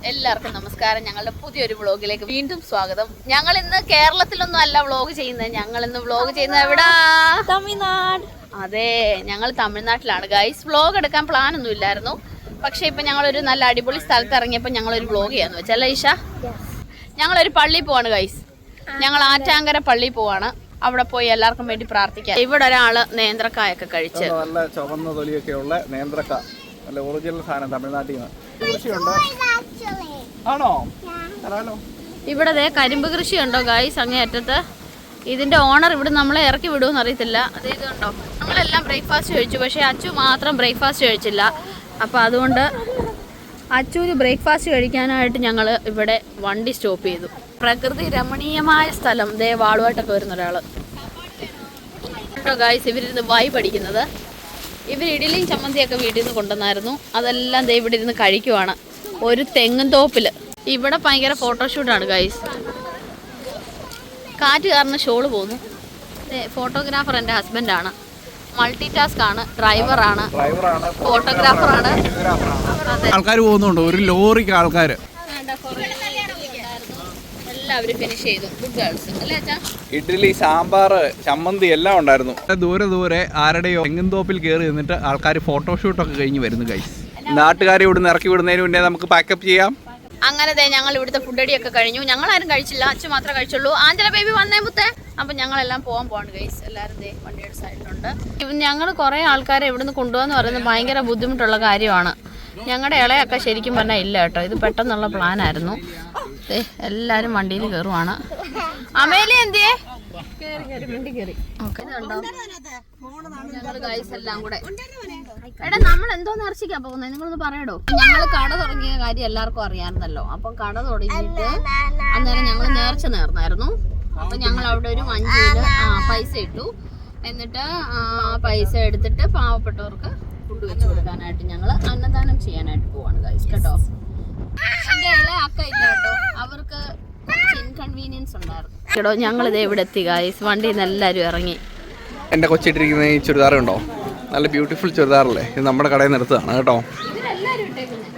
എല്ലാവർക്കും നമസ്കാരം. ഞങ്ങളുടെ പുതിയൊരു വ്ളോഗിലേക്ക് വീണ്ടും സ്വാഗതം. ഞങ്ങൾ ഇന്ന് കേരളത്തിലൊന്നും അല്ല വ്ളോഗ് ചെയ്യുന്നത്. ഞങ്ങൾ ഇന്ന് വ്ളോഗ് ചെയ്യുന്നത് എവിടാ? തമിഴ്നാട്. അതെ, ഞങ്ങൾ തമിഴ്നാട്ടിലാണ് ഗൈസ്. വ്ളോഗ് എടുക്കാൻ പ്ലാൻ ഒന്നും ഇല്ലായിരുന്നു. പക്ഷെ ഇപ്പൊ ഞങ്ങളൊരു നല്ല അടിപൊളി സ്ഥലത്ത് ഇറങ്ങിയപ്പോൾ ഞങ്ങളൊരു വ്ളോഗ് ചെയ്യാന്ന് വെച്ചല്ലേ ഈശ? ഞങ്ങളൊരു പള്ളിയിൽ പോവാണ് ഗൈസ്. ഞങ്ങൾ ആറ്റാങ്കര പള്ളിയിൽ പോവാണ്. അവിടെ പോയി എല്ലാവർക്കും വേണ്ടി പ്രാർത്ഥിക്കാം. ഇവിടെ ഒരാള് നേന്ത്രക്കായൊക്കെ കഴിച്ച് നല്ല ചുവന്ന തൊലിയൊക്കെ ഉള്ള നേന്ത്രക്ക, നല്ല ഒറിജിനൽ സാധനം തമിഴ്നാട്ടിൽ നിന്ന്. ആണോ? ഇവിടെ കരിമ്പ് കൃഷി ഉണ്ടോ ഗൈസ് അങ്ങേയറ്റത്ത്? ഇതിന്റെ ഓണർ ഇവിടെ നമ്മളെ ഇറക്കി വിടുമെന്ന് അറിയത്തില്ല. അത് ഇതുണ്ടോ, നമ്മളെല്ലാം ബ്രേക്ക്ഫാസ്റ്റ് കഴിച്ചു. പക്ഷേ അച്ചു മാത്രം ബ്രേക്ക്ഫാസ്റ്റ് കഴിച്ചില്ല. അപ്പോൾ അതുകൊണ്ട് അച്ചുവിന് ബ്രേക്ക്ഫാസ്റ്റ് കഴിക്കാനായിട്ട് ഞങ്ങൾ ഇവിടെ വണ്ടി സ്റ്റോപ്പ് ചെയ്തു. പ്രകൃതി രമണീയമായ സ്ഥലം. വാളുമായിട്ടൊക്കെ വരുന്ന ഒരാൾ കേട്ടോ ഗൈസ്. ഇവരിരുന്ന് വായി പഠിക്കുന്നത്. ഇവർ ഇഡലിയും ചമ്മന്തിയൊക്കെ വീട്ടിൽ നിന്ന് കൊണ്ടുവന്നായിരുന്നു. അതെല്ലാം ഇവിടെ ഇരുന്ന് കഴിക്കുവാണ് ഒരു തെങ്ങും തോപ്പിൽ. ഇവിടെ ഭയങ്കര ഫോട്ടോഷൂട്ടാണ് ഗൈസ്. കാറ്റ് കാരണം ഷോള് പോകുന്നു. ഫോട്ടോഗ്രാഫർ എൻ്റെ ഹസ്ബൻഡാണ്. മൾട്ടി ടാസ്ക് ആണ്. ഡ്രൈവറാണ്, ഫോട്ടോഗ്രാഫറാണ്. ആൾക്കാർ പോകുന്നുണ്ട്, ഒരു ലോറിക്ക് ആൾക്കാർ. എല്ലാവരും ഫിനിഷ് ചെയ്തു. ഗുഡ് ഗേൾസ് അല്ലേ അച്ഛാ? ഇഡ്ഡലി, സാമ്പാർ, ചമ്മന്തി എല്ലാം ഉണ്ടായിരുന്നു. ദൂരെ ആരുടെയോ തെങ്ങുംതോപ്പിൽ കയറി നിന്നിട്ട് ആൾക്കാർ ഫോട്ടോഷൂട്ടൊക്കെ കഴിഞ്ഞ് വരുന്നു ഗൈസ്. നാട്ടുകാരെ ഇവിടുന്ന് ഇറക്കി വിടുന്നതിന് മുന്നേ നമുക്ക് പാക്കപ്പ് ചെയ്യാം. അങ്ങനെ ഞങ്ങൾ ഇവിടുത്തെ ഫുഡ് അടിയൊക്കെ കഴിഞ്ഞു. ഞങ്ങളാരും കഴിച്ചില്ല, അച്ഛൻ മാത്രമേ കഴിച്ചുള്ളൂ. ആഞ്ചല ബേബി വന്നേ മുത്തേ. അപ്പം ഞങ്ങളെല്ലാം പോവാണ് ഗൈസ്. എല്ലാവരും വണ്ടിയുടെ സൈഡിലുണ്ട്. ഞങ്ങൾ കുറേ ആൾക്കാരെ ഇവിടുന്ന് കൊണ്ടുപോകാന്ന് പറയുന്നത് ഭയങ്കര ബുദ്ധിമുട്ടുള്ള കാര്യമാണ്. ഞങ്ങളുടെ ഇളയൊക്കെ ശരിക്കും പറഞ്ഞാൽ ഇല്ല കേട്ടോ. ഇത് പെട്ടെന്നുള്ള പ്ലാനായിരുന്നു. എല്ലാവരും വണ്ടിയിൽ കയറുവാണ്. അമേലി എന്തിയേ? എടാ, നമ്മൾ എന്തോന്ന് ഇറച്ചിക്കാൻ പോകുന്നത്? നിങ്ങളൊന്ന് പറയടോ. ഞങ്ങൾ കട തുടങ്ങിയ കാര്യം എല്ലാവർക്കും അറിയാമായിരുന്നല്ലോ. അപ്പം കട തുടങ്ങിയിട്ട് അന്നേരം ഞങ്ങൾ നേർച്ച നേർന്നായിരുന്നു. അപ്പൊ ഞങ്ങൾ അവിടെ ഒരു വഞ്ചിയില് പൈസ ഇട്ടു. എന്നിട്ട് പൈസ എടുത്തിട്ട് പാവപ്പെട്ടവർക്ക് ഫുഡ് വെച്ച് കൊടുക്കാനായിട്ട് ഞങ്ങൾ അന്നദാനം ചെയ്യാനായിട്ട് പോവാണ് ഗൈസ് കേട്ടോ. എൻ്റെ ഇളയ അക്ക ഇല്ല കേട്ടോ, അവർക്ക് ഇൻകൺവീനിയൻസ് ഉണ്ടായിരുന്നു കേട്ടോ. ഞങ്ങളിത് ഇവിടെ എത്തി ഗൈസ്. വണ്ടിയിൽ നിന്ന് എല്ലാവരും ഇറങ്ങി. എൻ്റെ കൊച്ചിട്ടിരിക്കുന്ന ഈ ചുരിദാറുണ്ടോ? നല്ല ബ്യൂട്ടിഫുൾ ചുരിദാറല്ലേ? ഇത് നമ്മുടെ കടയിൽ നിന്ന് എടുത്തതാണ് കേട്ടോ. ഇവരെല്ലാവരും ഇട്ടേക്കുന്നത്,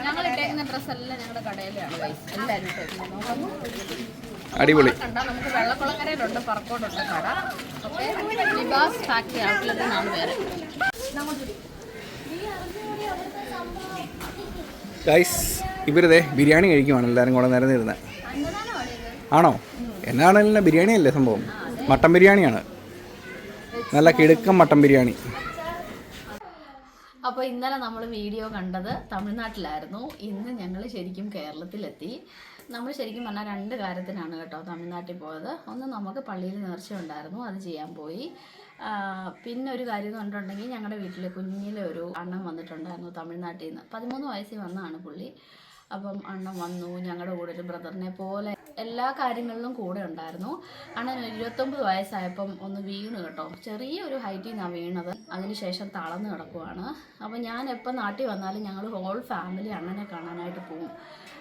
ഞങ്ങൾ ഇട്ടേക്കുന്ന ഡ്രസ്സ് എല്ലാം ഞങ്ങളുടെ കടയിലാണ് ഗൈസ്. എല്ലാവരും ഇട്ടേക്കുന്നത് അടിപൊളി. കണ്ടാൽ നമുക്ക് വെള്ളക്കുളങ്ങരയിലുണ്ട്, പറക്കോടുണ്ട് കട. ഓക്കെ, ലിബാസ് ഫാക്ടറി ഔട്ട്ലെറ്റ് എന്നാണ് പേര്. ഗൈസ്, ഇവരിതേ ബിരിയാണി കഴിക്കുവാണ് എല്ലാവരും കൂടെ നിരന്നിരുന്നത്. ആണോ? എന്നാണെങ്കിലും ബിരിയാണി അല്ലേ സംഭവം? മട്ടൻ ബിരിയാണിയാണ്. നല്ല കിടുക്കം മട്ടൻ ബിരിയാണി. അപ്പോൾ ഇന്നലെ നമ്മൾ വീഡിയോ കണ്ടത് തമിഴ്നാട്ടിലായിരുന്നു. ഇന്ന് ഞങ്ങൾ ശരിക്കും കേരളത്തിലെത്തി. നമ്മൾ ശരിക്കും പറഞ്ഞാൽ രണ്ട് കാര്യത്തിനാണ് കേട്ടോ തമിഴ്നാട്ടിൽ പോയത്. ഒന്ന്, നമുക്ക് പള്ളിയിൽ നേർച്ച ഉണ്ടായിരുന്നു, അത് ചെയ്യാൻ പോയി. പിന്നെ ഒരു കാര്യം എന്ന് പറഞ്ഞിട്ടുണ്ടെങ്കിൽ ഞങ്ങളുടെ വീട്ടിൽ കുഞ്ഞിലെ ഒരു അണ്ണൻ വന്നിട്ടുണ്ടായിരുന്നു തമിഴ്നാട്ടിൽ നിന്ന്. 13 വയസ്സിൽ വന്നതാണ് പുള്ളി. അപ്പം അണ്ണൻ വന്നു, ഞങ്ങളുടെ കൂടെ ഒരു ബ്രദറിനെ പോലെ എല്ലാ കാര്യങ്ങളിലും കൂടെ ഉണ്ടായിരുന്നു. അണ്ണൻ 29 വയസ്സായപ്പം ഒന്ന് വീണു കേട്ടോ. ചെറിയൊരു ഹൈറ്റിൽ നിന്നാണ് വീണത്. അതിനുശേഷം തളർന്ന് കിടക്കുവാണ്. അപ്പം ഞാൻ എപ്പോൾ നാട്ടിൽ വന്നാലും ഞങ്ങൾ ഹോൾ ഫാമിലി അണ്ണനെ കാണാനായിട്ട് പോകും.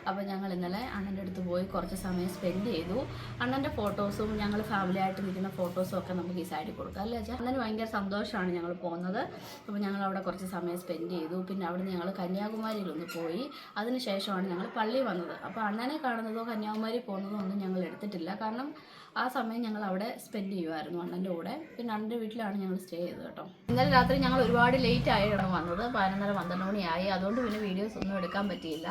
അപ്പോൾ ഞങ്ങൾ ഇന്നലെ അണ്ണൻ്റെ അടുത്ത് പോയി കുറച്ച് സമയം സ്പെൻഡ് ചെയ്തു. അണ്ണൻ്റെ ഫോട്ടോസും ഞങ്ങൾ ഫാമിലി ആയിട്ട് നിൽക്കുന്ന ഫോട്ടോസും ഒക്കെ നമുക്ക് ഈ സൈഡിൽ കൊടുക്കാം അല്ലേ വെച്ചാൽ? അണ്ണന് ഭയങ്കര സന്തോഷമാണ് ഞങ്ങൾ പോകുന്നത്. അപ്പോൾ ഞങ്ങൾ അവിടെ കുറച്ച് സമയം സ്പെൻഡ് ചെയ്തു. പിന്നെ അവിടെ നിന്ന് ഞങ്ങൾ കന്യാകുമാരിയിലൊന്ന് പോയി. അതിനുശേഷമാണ് ഞങ്ങൾ പള്ളി വന്നത്. അപ്പോൾ അണ്ണനെ കാണുന്നതോ കന്യാകുമാരി പോകുന്നതോ ഒന്നും ഞങ്ങൾ എടുത്തിട്ടില്ല. കാരണം ആ സമയം ഞങ്ങൾ അവിടെ സ്പെൻഡ് ചെയ്യുമായിരുന്നു അണ്ണൻ്റെ കൂടെ. പിന്നെ അണ്ണൻ്റെ വീട്ടിലാണ് ഞങ്ങൾ സ്റ്റേ ചെയ്തത് കേട്ടോ. ഇന്നലെ രാത്രി ഞങ്ങൾ ഒരുപാട് ലേറ്റ് ആയിട്ടാണ് വന്നത്. 11:30 മണിയായി. അതുകൊണ്ട് പിന്നെ വീഡിയോസ് ഒന്നും എടുക്കാൻ പറ്റിയില്ല.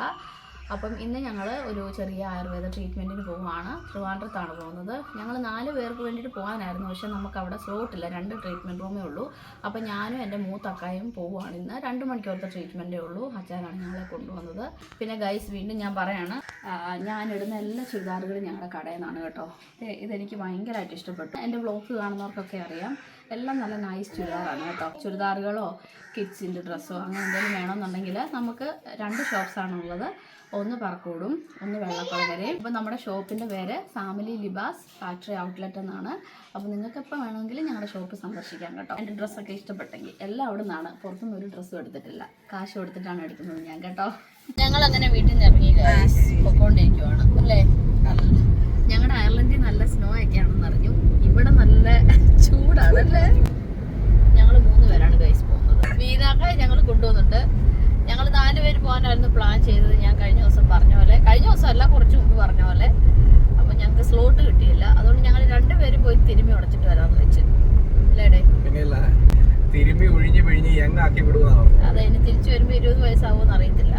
അപ്പം ഇന്ന് ഞങ്ങൾ ഒരു ചെറിയ ആയുർവേദ ട്രീറ്റ്മെൻറ്റിന് പോവുകയാണ്. ട്രിവാൻഡ്രത്താണ് പോകുന്നത്. ഞങ്ങൾ 4 പേർക്ക് വേണ്ടിയിട്ട് പോകാനായിരുന്നു. പക്ഷേ നമുക്ക് അവിടെ സ്ലോട്ടില്ല, 2 ട്രീറ്റ്മെൻറ്റ് റൂമേ ഉള്ളൂ. അപ്പം ഞാനും എൻ്റെ മൂത്തക്കായും പോവുകയാണ്. ഇന്ന് 2 മണിക്കൂറത്തെ ട്രീറ്റ്മെൻറ്റേ ഉള്ളൂ. അച്ഛനാണ് ഞങ്ങളെ കൊണ്ടുവന്നത്. പിന്നെ ഗൈസ്, വീണ്ടും ഞാൻ പറയാണ്, ഞാനിടുന്ന എല്ലാ ചുരിദാറുകളും ഞങ്ങളുടെ കടയിൽ നിന്നാണ് കേട്ടോ. ഇതെനിക്ക് ഭയങ്കരമായിട്ട് ഇഷ്ടപ്പെട്ടു. എൻ്റെ വ്ളോഗ് കാണുന്നവർക്കൊക്കെ അറിയാം. എല്ലാം നല്ല നൈസ് ചുരിദാറാണ് കേട്ടോ. ചുരിദാറുകളോ കിഡ്സിൻ്റെ ഡ്രസ്സോ അങ്ങനെ എന്തെങ്കിലും വേണമെന്നുണ്ടെങ്കിൽ നമുക്ക് 2 ഷോപ്സാണുള്ളത്. ഒന്ന് പറക്കോടും, ഒന്ന് വെള്ളക്കുളങ്ങരയും. അപ്പോൾ നമ്മുടെ ഷോപ്പിൻ്റെ പേര് ഫാമിലി ലിബാസ് ഫാക്ടറി ഔട്ട്ലെറ്റ് എന്നാണ്. അപ്പോൾ നിങ്ങൾക്ക് എപ്പോൾ വേണമെങ്കിലും ഞങ്ങളുടെ ഷോപ്പ് സന്ദർശിക്കാം കേട്ടോ. എൻ്റെ ഡ്രസ്സൊക്കെ ഇഷ്ടപ്പെട്ടെങ്കിൽ എല്ലാം അവിടെ നിന്നാണ്. പുറത്തുനിന്ന് ഒരു ഡ്രസ്സും എടുത്തിട്ടില്ല, കാശ് കൊടുത്തിട്ടാണ് എടുക്കുന്നത് ഞാൻ കേട്ടോ. ഞങ്ങളങ്ങനെ വീട്ടിൽ നിന്ന് ഇറങ്ങി പൊക്കോണ്ടിരിക്കുവാണ് അല്ലേ. ഞങ്ങളുടെ അയർലൻഡിൽ നല്ല സ്നോ ഒക്കെയാണെന്ന് അറിഞ്ഞു. ഇവിടെ നല്ല ചൂടാണല്ലേ. ഞങ്ങൾ 3 പേരാണ് ഗൈസ് പോകുന്നത്. മീനാക്ക ഞങ്ങൾ കൊണ്ടുപോകുന്നുണ്ട്. ഞങ്ങൾ 4 പേര് പോകാനായിരുന്നു പ്ലാൻ ചെയ്തത്. ഞാൻ കഴിഞ്ഞ ദിവസം പറഞ്ഞ പോലെ ആക്കി വിടുവാണ്. അതെ, ഇനി തിരിച്ചു വരുമ്പോ 20 വയസ്സാവുമെന്ന് അറിയത്തില്ല.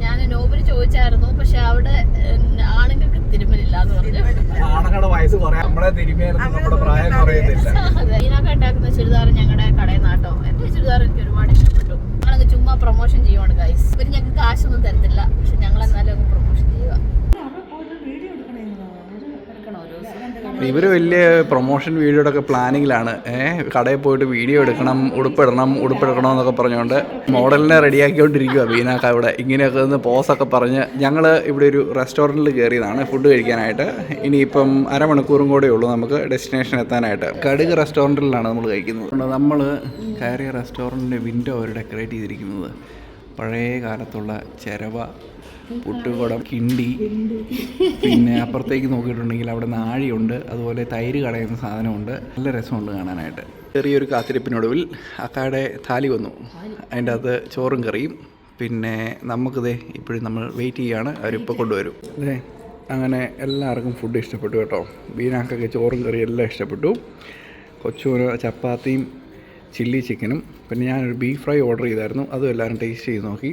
ഞാൻ നോബിന് ചോദിച്ചായിരുന്നു, പക്ഷെ അവിടെ ആണുങ്ങൾക്ക് തിരുമലില്ലാന്ന് പറഞ്ഞു. ആണുങ്ങളുടെ വയസ്സ് കുറയാൻ നമ്മളെ തിരുമിയാലും നമ്മുടെ പ്രായം കുറയത്തില്ല. ഇതിനൊക്കെ ഉണ്ടാക്കുന്ന ചുരിദാർ ഞങ്ങളുടെ കടയിൽ നാട്ടോ. എന്റെ ചുരിദാർ എനിക്ക് ഒരുപാട് ഇഷ്ടപ്പെട്ടു. ഞങ്ങളങ്ങ് ചുമ്മാ പ്രൊമോഷൻ ചെയ്യുവാണ് ഗൈസ്. ഇവര് ഞങ്ങൾക്ക് കാശൊന്നും തരത്തില്ല, പക്ഷെ ഞങ്ങൾ എന്നാലും അങ്ങ് പ്രൊമോഷൻ ചെയ്യുക. ഇവര് വലിയ പ്രൊമോഷൻ വീഡിയോയുടെ ഒക്കെ പ്ലാനിങ്ങിലാണ്. കടയിൽ പോയിട്ട് വീഡിയോ എടുക്കണം, ഉടുപ്പിടണം എന്നൊക്കെ പറഞ്ഞുകൊണ്ട് മോഡലിനെ റെഡിയാക്കിക്കൊണ്ടിരിക്കുക ബീനാക്ക ഇവിടെ. ഇങ്ങനെയൊക്കെ ഒന്ന് പോസൊക്കെ പറഞ്ഞ് ഞങ്ങൾ ഇവിടെ ഒരു റെസ്റ്റോറൻറ്റിൽ കയറിയതാണ് ഫുഡ് കഴിക്കാനായിട്ട്. ഇനിയിപ്പം അരമണിക്കൂറും കൂടെ ഉള്ളൂ നമുക്ക് ഡെസ്റ്റിനേഷൻ എത്താനായിട്ട്. കടുക് റെസ്റ്റോറൻറ്റിലാണ് നമ്മൾ കഴിക്കുന്നത്. നമ്മൾ കയറിയ റെസ്റ്റോറൻറ്റിൻ്റെ വിൻഡോ അവർ ഡെക്കറേറ്റ് ചെയ്തിരിക്കുന്നത് പഴയ കാലത്തുള്ള ചിരവ, പുട്ടുകുടം, കിണ്ടി, പിന്നെ അപ്പുറത്തേക്ക് നോക്കിയിട്ടുണ്ടെങ്കിൽ അവിടെ നാഴിയുണ്ട്, അതുപോലെ തൈര് കടയുന്ന സാധനമുണ്ട്. നല്ല രസമുണ്ട് കാണാനായിട്ട്. ചെറിയൊരു കാത്തിരിപ്പിനൊടുവിൽ അക്കാടെ താലി വന്നു. അതിൻ്റെ അകത്ത് ചോറും കറിയും. പിന്നെ നമുക്കിതേ ഇപ്പോഴും നമ്മൾ വെയിറ്റ് ചെയ്യുകയാണ്, അവരിപ്പോൾ കൊണ്ടുവരും. അതെ, അങ്ങനെ എല്ലാവർക്കും ഫുഡ് ഇഷ്ടപ്പെട്ടു കേട്ടോ. ബീനാക്കൊക്കെ ചോറും കറിയും എല്ലാം ഇഷ്ടപ്പെട്ടു. കൊച്ചുവിന് ചപ്പാത്തിയും ചില്ലി ചിക്കനും, പിന്നെ ഞാനൊരു ബീഫ് ഫ്രൈ ഓർഡർ ചെയ്തായിരുന്നു. അതും എല്ലാവരും ടേസ്റ്റ് ചെയ്ത് നോക്കി.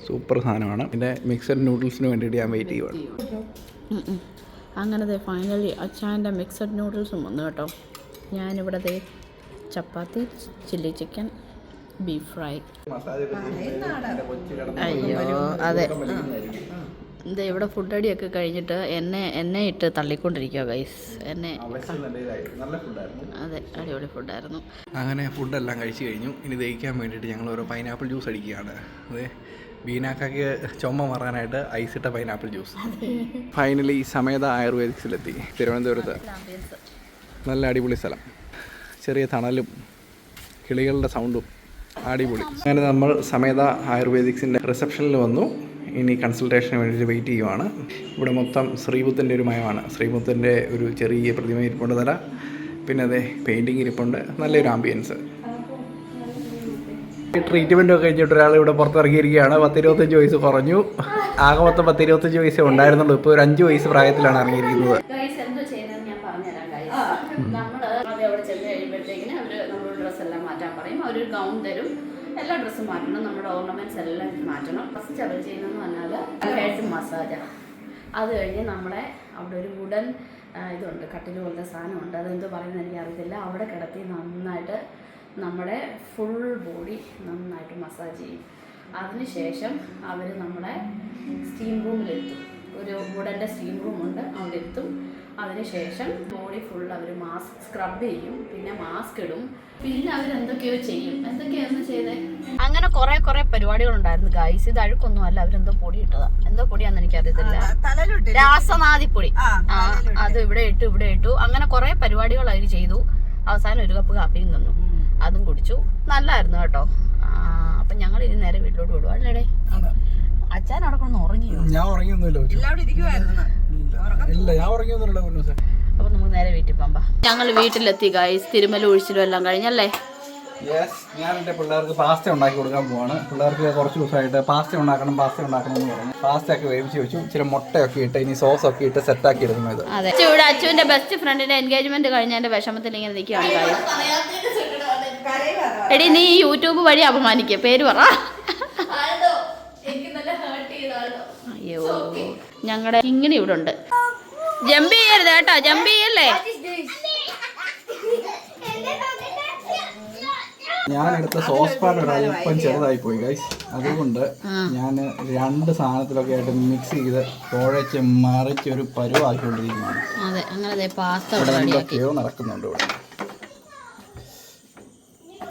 സൂപ്പർ സാധനമാണ്. പിന്നെ മിക്സഡ് നൂഡിൽസിന് വേണ്ടിയിട്ട് ഞാൻ വെയിറ്റ് ചെയ്യുവാണ്. അങ്ങനത്തെ ഫൈനലി അച്ചാൻ്റെ മിക്സഡ് നൂഡിൽസും വന്നു കേട്ടോ. ഞാനിവിടെ ചപ്പാത്തി, ചില്ലി ചിക്കൻ, ബീഫ് ഫ്രൈ. അയ്യോ അതെ, എന്താ ഇവിടെ ഫുഡ് അടിയൊക്കെ കഴിഞ്ഞിട്ട് എന്നെ ഇട്ട് തള്ളിക്കൊണ്ടിരിക്കുക ഗൈസ്. അതെ, അടിപൊളി ഫുഡായിരുന്നു. അങ്ങനെ ഫുഡെല്ലാം കഴിച്ച് കഴിഞ്ഞു. ഇനി ദഹിക്കാൻ വേണ്ടിയിട്ട് ഞങ്ങൾ ഓരോ പൈനാപ്പിൾ ജ്യൂസ് അടിക്കുകയാണ്. അതെ, ബീനാക്കയ്ക്ക് ചുമ മാറാനായിട്ട് ഐസിട്ട പൈനാപ്പിൾ ജ്യൂസ്. ഫൈനലി സമേത ആയുർവേദിക്സിലെത്തി, തിരുവനന്തപുരത്ത്. നല്ല അടിപൊളി സ്ഥലം, ചെറിയ തണലും കിളികളുടെ സൗണ്ടും അടിപൊളി. അങ്ങനെ നമ്മൾ സമേത ആയുർവേദിക്സിൻ്റെ റിസപ്ഷനിൽ വന്നു. ഇനി കൺസൾട്ടേഷന് വേണ്ടിയിട്ട് വെയിറ്റ് ചെയ്യുവാണ്. ഇവിടെ മൊത്തം ശ്രീബുദ്ധൻ്റെ ഒരു മയമാണ്. ശ്രീബുദ്ധൻ്റെ ഒരു ചെറിയ പ്രതിമ ഇരിപ്പുണ്ട് തല. പിന്നെ അതെ പെയിൻറ്റിങ് ഇരിപ്പുണ്ട്. നല്ലൊരു ആംബിയൻസ്. ട്രീറ്റ്മെൻറ്റ് ഒക്കെ കഴിഞ്ഞിട്ട് ഒരാൾ ഇവിടെ പുറത്തിറങ്ങിയിരിക്കുകയാണ്. 10-25 വയസ്സ് കുറഞ്ഞു. ആകെ മൊത്തം 10-25 വയസ്സേ ഉണ്ടായിരുന്നുള്ളൂ. ഇപ്പോൾ ഒരു 5 വയസ്സ് പ്രായത്തിലാണ് ഇറങ്ങിയിരിക്കുന്നത്. അവിടെ ചെന്ന് കഴിയുമ്പോഴത്തേക്കിന് അവർ നമ്മുടെ ഡ്രസ്സ് എല്ലാം മാറ്റാൻ പറയും. അവരൊരു ഗൗൺ തരും. എല്ലാ ഡ്രസ്സും മാറ്റണം, നമ്മുടെ ഓർണമെൻറ്റ്സ് എല്ലാം മാറ്റണം. ഫസ്റ്റ് അവർ ചെയ്യുന്നതെന്ന് പറഞ്ഞാൽ ഹെഡ് മസാജാണ്. അത് കഴിഞ്ഞ് നമ്മളെ അവിടെ ഒരു വുഡൻ ഇതുണ്ട്, കട്ടിൽ പോലത്തെ സാധനമുണ്ട്. അതെന്ത് പറയുന്നത് എനിക്കറിയത്തില്ല. അവിടെ കിടത്തി നന്നായിട്ട് നമ്മുടെ ഫുൾ ബോഡി നന്നായിട്ട് മസാജ് ചെയ്യും. അതിനുശേഷം അവർ നമ്മളെ സ്റ്റീം റൂമിലെത്തും. ഒരു വുഡൻ്റെ സ്റ്റീം റൂമുണ്ട്, അവിടെ എത്തും. അതിനുശേഷം ബോഡി ഫുൾ അവർ മാസ്ക് സ്ക്രബ് ചെയ്യും, പിന്നെ മാസ്ക് ഇടും, പിന്നെ അവരെന്തൊക്കെയോ ചെയ്യും. എന്തൊക്കെയായിരുന്നു ചെയ്തേ? അങ്ങനെ കുറെ പരിപാടികളുണ്ടായിരുന്നു ഗൈസ്. ഇത് അഴുക്കൊന്നും അല്ല, അവരെന്തോ പൊടി ഇട്ടതാ. എന്തോ പൊടിയാന്ന് എനിക്കറിയത്തില്ല. രാസനാദിപ്പൊടി. അത് ഇവിടെ ഇട്ടു. അങ്ങനെ കുറെ പരിപാടികൾ അവർ ചെയ്തു. അവസാനം ഒരു കപ്പ് കാപ്പിയും തന്നു, അതും കുടിച്ചു. നല്ലായിരുന്നു കേട്ടോ. അപ്പൊ ഞങ്ങൾ ഇനി നേരെ വീട്ടിലോട്ട് വിടുവാ അല്ലേടേ? അച്ഛൻ അവിടെ കൊണ്ട് ഉറങ്ങിയോ? ഞാൻ ഉറങ്ങിയൊന്നുമില്ല. അപ്പൊ നമുക്ക് നേരെ വീട്ടിൽ പോകാം. ഞങ്ങൾ വീട്ടിലെത്തി ഗൈസ്. തിരുമല ഒഴിച്ചിലും എല്ലാം കഴിഞ്ഞല്ലേ? ഞാൻ എൻ്റെ പിള്ളേർക്ക് പാസ്ത ഉണ്ടാക്കി കൊടുക്കാൻ പോവാണ്. പിള്ളേർക്ക് കുറച്ച് ദിവസമായിട്ട് പാസ്ത ഉണ്ടാക്കണം എന്ന് പറഞ്ഞു. പാസ്ത ഒക്കെ വേവിച്ച് വെച്ചു. ഇച്ചിരി മുട്ടയൊക്കെ ഇട്ട് ഇനി സോസൊക്കെ ഇട്ട് സെറ്റാക്കി എടുക്കുന്നത്. അതെ, ഇവിടെ അച്ഛൻ്റെ ബെസ്റ്റ് ഫ്രണ്ടിന്റെ എൻഗേജ്മെന്റ് കഴിഞ്ഞതിന്റെ വിഷമത്തിൽ ഇങ്ങനെ നിൽക്കുകയാണ് ഗൈസ്. എടി നീ യൂട്യൂബ് വഴി അപമാനിക്കുക, പേര് പറ. അയ്യോ, ഞങ്ങളുടെ ഇങ്ങനെ ഇവിടെ ഉണ്ട്. ജമ്പ് ചെയ്യരുത് കേട്ടോ, ജമ്പ് ചെയ്യല്ലേ. ഞാനെടുത്ത സോസ് പാൻ ഒരല്പം ചെറുതായി പോയി ഗൈസ്. അതുകൊണ്ട് ഞാൻ 2 സാധനത്തിലൊക്കെ ആയിട്ട് മിക്സ് ചെയ്ത് കുഴച്ച് മറിച്ച് ഒരു പരുവാക്കിക്കൊണ്ടിരിക്കുകയാണ്. അതെ, അങ്ങനെ പാസ്ത നടക്കുന്നുണ്ട് ഇവിടെ.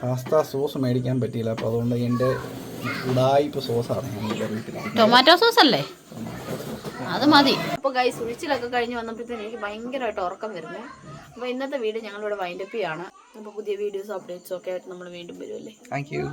പാസ്ത സോസ് മേടിക്കാൻ പറ്റിയില്ല, അപ്പോൾ അതുകൊണ്ട് എൻ്റെ ഉടായിപ്പ് സോസാണ് ഞാൻ വീട്ടിൽ. ടൊമാറ്റോ സോസ് അല്ലേ? അത് മതി. അപ്പോൾ ഗൈസ് ഉഴിച്ചിലൊക്കെ കഴിഞ്ഞ് വന്നപ്പോഴത്തേന് എനിക്ക് ഭയങ്കരമായിട്ട് ഉറക്കം വരുന്നു. അപ്പോൾ ഇന്നത്തെ വീഡിയോ ഞങ്ങളിവിടെ വൈൻഡപ്പ് ചെയ്യാണ്. അപ്പോൾ പുതിയ വീഡിയോസ് അപ്ഡേറ്റ്സും ഒക്കെ ആയിട്ട് നമ്മൾ വീണ്ടും വരുമല്ലേ. Thank you.